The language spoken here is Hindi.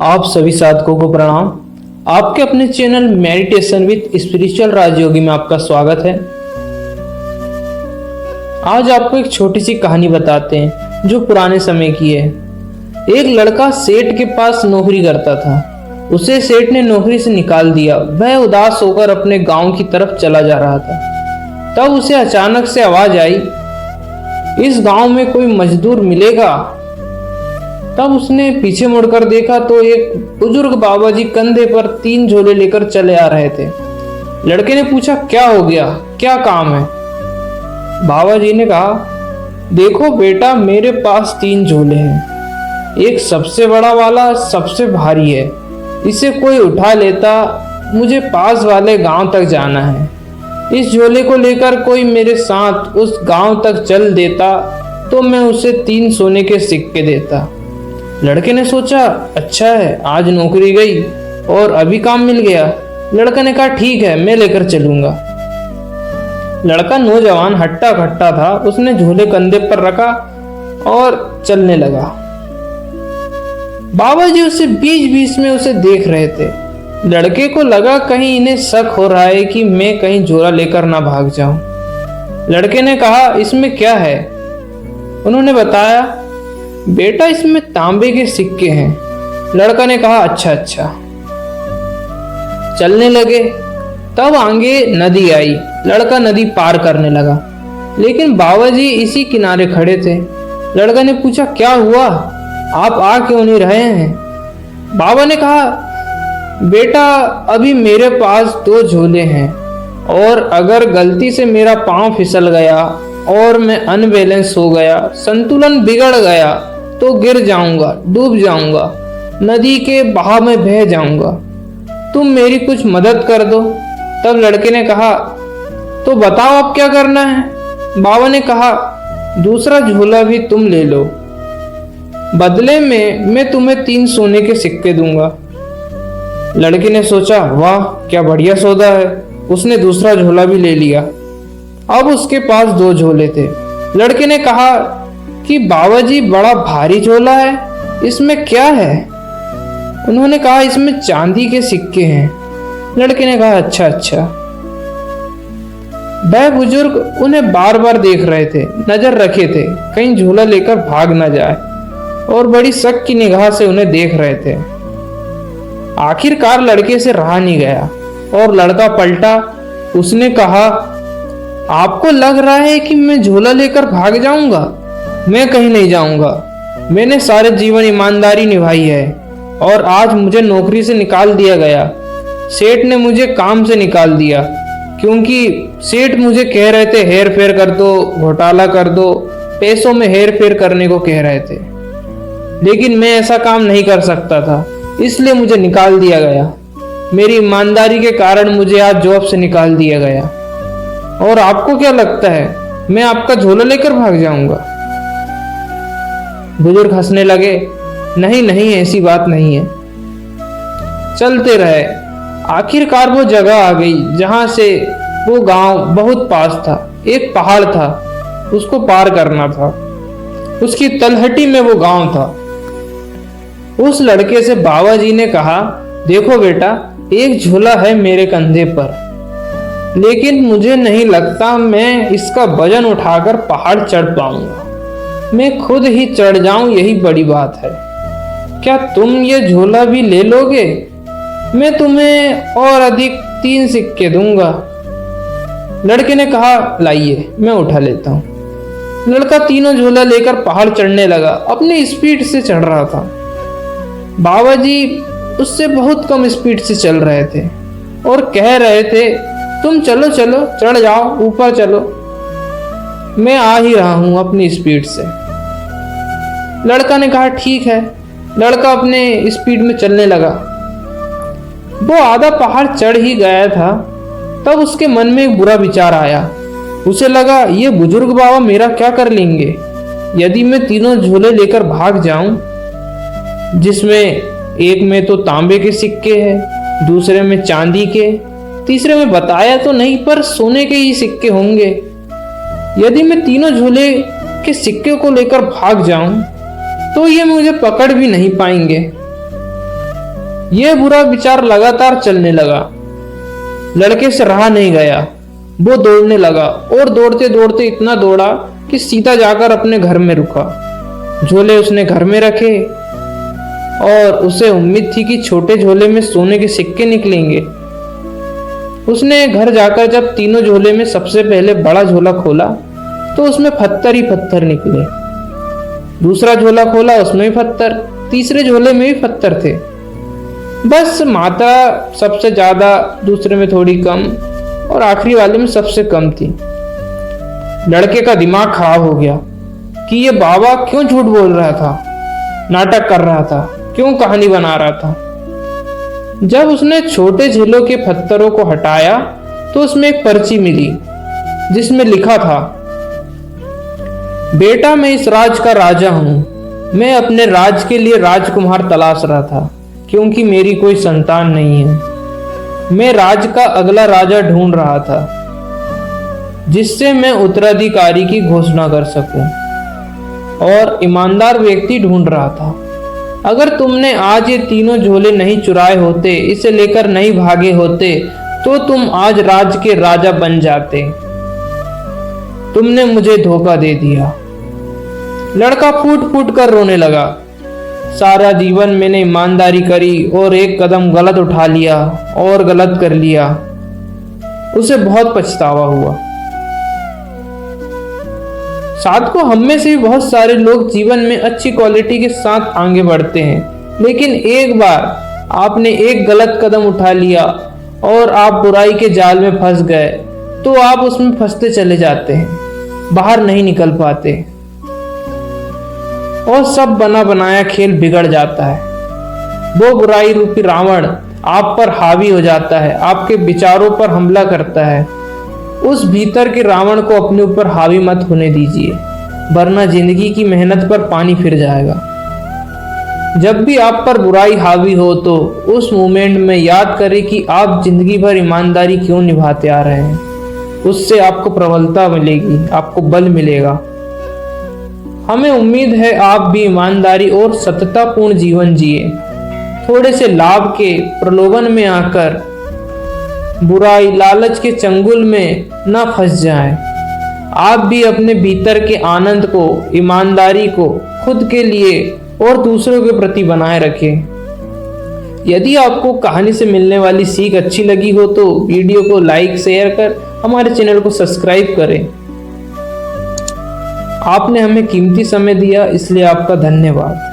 आप सभी साधकों को प्रणाम। आपके अपने चैनल मेडिटेशन विद स्पिरिचुअल राजयोगी में आपका स्वागत है। आज आपको एक छोटी सी कहानी बताते हैं जो पुराने समय की है। एक लड़का सेठ के पास नौकरी करता था। उसे सेठ ने नौकरी से निकाल दिया। वह उदास होकर अपने गांव की तरफ चला जा रहा था। तब उसे अचानक से आवाज आई, इस गांव में कोई मजदूर मिलेगा। तब उसने पीछे मुड़कर देखा तो एक बुजुर्ग बाबा जी कंधे पर 3 झोले लेकर चले आ रहे थे। लड़के ने पूछा, क्या हो गया, क्या काम है? बाबा जी ने कहा, देखो बेटा, मेरे पास 3 झोले हैं। एक सबसे बड़ा वाला सबसे भारी है, इसे कोई उठा लेता, मुझे पास वाले गांव तक जाना है। इस झोले को लेकर कोई मेरे साथ उस गांव तक चल देता तो मैं उसे 3 सोने के सिक्के देता। लड़के ने सोचा, अच्छा है, आज नौकरी गई और अभी काम मिल गया। लड़का ने कहा, ठीक है, मैं लेकर चलूंगा। लड़का नौजवान हट्टा कट्टा था। उसने झोले कंधे पर रखा और चलने लगा। बाबा जी उसे बीच बीच में उसे देख रहे थे। लड़के को लगा कहीं इन्हें शक हो रहा है कि मैं कहीं झोला लेकर ना भाग जाऊं। लड़के ने कहा, इसमें क्या है? उन्होंने बताया, बेटा, इसमें तांबे के सिक्के हैं। लड़का ने कहा, अच्छा अच्छा। चलने लगे। तब आगे नदी आई। लड़का नदी पार करने लगा, लेकिन बाबा जी इसी किनारे खड़े थे। लड़का ने पूछा, क्या हुआ, आप आ क्यों नहीं रहे हैं? बाबा ने कहा, बेटा, अभी मेरे पास 2 झोले हैं और अगर गलती से मेरा पांव फिसल गया और मैं अनबैलेंस हो गया, संतुलन बिगड़ गया तो गिर जाऊंगा, डूब जाऊंगा, नदी के बहाव में बह जाऊंगा। तुम मेरी कुछ मदद कर दो। तब लड़के ने कहा, तो बताओ अब क्या करना है? बाबा ने कहा, दूसरा झोला भी तुम ले लो, बदले में मैं तुम्हें 3 सोने के सिक्के दूंगा। लड़के ने सोचा, वाह, क्या बढ़िया सौदा है। उसने दूसरा झोला भी ले लिया। अब उसके पास 2 झोले थे। लड़के ने कहा कि बाबा जी, बड़ा भारी झोला है, इसमें क्या है? उन्होंने कहा, इसमें चांदी के सिक्के हैं। लड़के ने कहा, अच्छा अच्छा। वह बुजुर्ग उन्हें बार बार देख रहे थे, नजर रखे थे कहीं झोला लेकर भाग न जाए, और बड़ी शक की निगाह से उन्हें देख रहे थे। आखिरकार लड़के से रहा नहीं गया और लड़का पलटा। उसने कहा, आपको लग रहा है कि मैं झोला लेकर भाग जाऊंगा? मैं कहीं नहीं जाऊंगा। मैंने सारे जीवन ईमानदारी निभाई है और आज मुझे नौकरी से निकाल दिया गया। सेठ ने मुझे काम से निकाल दिया क्योंकि सेठ मुझे कह रहे थे हेर फेर कर दो, घोटाला कर दो, पैसों में हेर फेर करने को कह रहे थे, लेकिन मैं ऐसा काम नहीं कर सकता था, इसलिए मुझे निकाल दिया गया। मेरी ईमानदारी के कारण मुझे आज जॉब से निकाल दिया गया। और आपको क्या लगता है मैं आपका झोला लेकर भाग जाऊंगा? बुजुर्ग हंसने लगे, नहीं नहीं, ऐसी बात नहीं है। चलते रहे। आखिरकार वो जगह आ गई जहां से वो गांव बहुत पास था। एक पहाड़ था, उसको पार करना था। उसकी तलहटी में वो गांव था। उस लड़के से बाबा जी ने कहा, देखो बेटा, एक झोला है मेरे कंधे पर, लेकिन मुझे नहीं लगता मैं इसका वजन उठाकर पहाड़ चढ़ पाऊंगा। मैं खुद ही चढ़ जाऊं, यही बड़ी बात है। क्या तुम ये झोला भी ले लोगे? मैं तुम्हें और अधिक 3 सिक्के दूंगा। लड़के ने कहा, लाइए, मैं उठा लेता हूं। लड़का तीनों झोला लेकर पहाड़ चढ़ने लगा। अपनी स्पीड से चढ़ रहा था। बाबा जी उससे बहुत कम स्पीड से चल रहे थे और कह रहे थे, तुम चलो चलो, चढ़ जाओ, ऊपर चलो, मैं आ ही रहा हूं अपनी स्पीड से। लड़का ने कहा, ठीक है। लड़का अपने स्पीड में चलने लगा। वो आधा पहाड़ चढ़ ही गया था, तब उसके मन में एक बुरा विचार आया। उसे लगा, ये बुजुर्ग बाबा मेरा क्या कर लेंगे यदि मैं तीनों झोले लेकर भाग जाऊं, जिसमें एक में तो तांबे के सिक्के हैं, दूसरे में चांदी के, तीसरे में बताया तो नहीं पर सोने के ही सिक्के होंगे। यदि मैं तीनों झोले के सिक्के को लेकर भाग जाऊं तो ये मुझे पकड़ भी नहीं पाएंगे। यह बुरा विचार लगातार चलने लगा। लड़के से रहा नहीं गया। वो दौड़ने लगा और दौड़ते दौड़ते इतना दौड़ा कि सीधा जाकर अपने घर में रुका। झोले उसने घर में रखे और उसे उम्मीद थी कि छोटे झोले में सोने के सिक्के निकलेंगे। उसने घर जाकर जब तीनों झोले में सबसे पहले बड़ा झोला खोला तो उसमें पत्थर ही पत्थर निकले। दूसरा झोला खोला, उसमें भी पत्थर, तीसरे झोले में भी पत्थर थे। बस मात्रा सबसे ज्यादा, दूसरे में थोड़ी कम और आखिरी वाले में सबसे कम थी। लड़के का दिमाग खराब हो गया कि ये बाबा क्यों झूठ बोल रहा था, नाटक कर रहा था, क्यों कहानी बना रहा था। जब उसने छोटे झोलों के पत्थरों को हटाया तो उसमें एक पर्ची मिली जिसमें लिखा था, बेटा मैं इस राज का राजा हूं। मैं अपने राज के लिए राजकुमार तलाश रहा था क्योंकि मेरी कोई संतान नहीं है। मैं राज का अगला राजा ढूंढ रहा था जिससे मैं उत्तराधिकारी की घोषणा कर सकूं और ईमानदार व्यक्ति ढूंढ रहा था। अगर तुमने आज ये तीनों झोले नहीं चुराए होते, इसे लेकर नहीं भागे होते, तो तुम आज राज के राजा बन जाते। तुमने मुझे धोखा दे दिया। लड़का फूट फूट कर रोने लगा। सारा जीवन मैंने ईमानदारी करी और एक कदम गलत उठा लिया और गलत कर लिया। उसे बहुत पछतावा हुआ। साथ को हम में से भी बहुत सारे लोग जीवन में अच्छी क्वालिटी के साथ आगे बढ़ते हैं, लेकिन एक बार आपने एक गलत कदम उठा लिया और आप बुराई के जाल में फंस गए तो आप उसमें फंसते चले जाते हैं, बाहर नहीं निकल पाते और सब बना बनाया खेल बिगड़ जाता है। वो बुराई रूपी रावण आप पर हावी हो जाता है, आपके विचारों पर हमला करता है। उस भीतर के रावण को अपने ऊपर हावी मत होने दीजिए, वरना जिंदगी की मेहनत पर पानी फिर जाएगा। जब भी आप पर बुराई हावी हो तो उस मोमेंट में याद करें कि आप जिंदगी भर ईमानदारी क्यों निभाते आ रहे हैं। उससे आपको प्रबलता मिलेगी, आपको बल मिलेगा। हमें उम्मीद है आप भी ईमानदारी और सत्यतापूर्ण जीवन जिए। थोड़े से लाभ के प्रलोभन में आकर बुराई लालच के चंगुल में न फंस जाएं। आप भी अपने भीतर के आनंद को, ईमानदारी को खुद के लिए और दूसरों के प्रति बनाए रखें। यदि आपको कहानी से मिलने वाली सीख अच्छी लगी हो तो वीडियो को लाइक शेयर कर हमारे चैनल को सब्सक्राइब करें। आपने हमें कीमती समय दिया, इसलिए आपका धन्यवाद।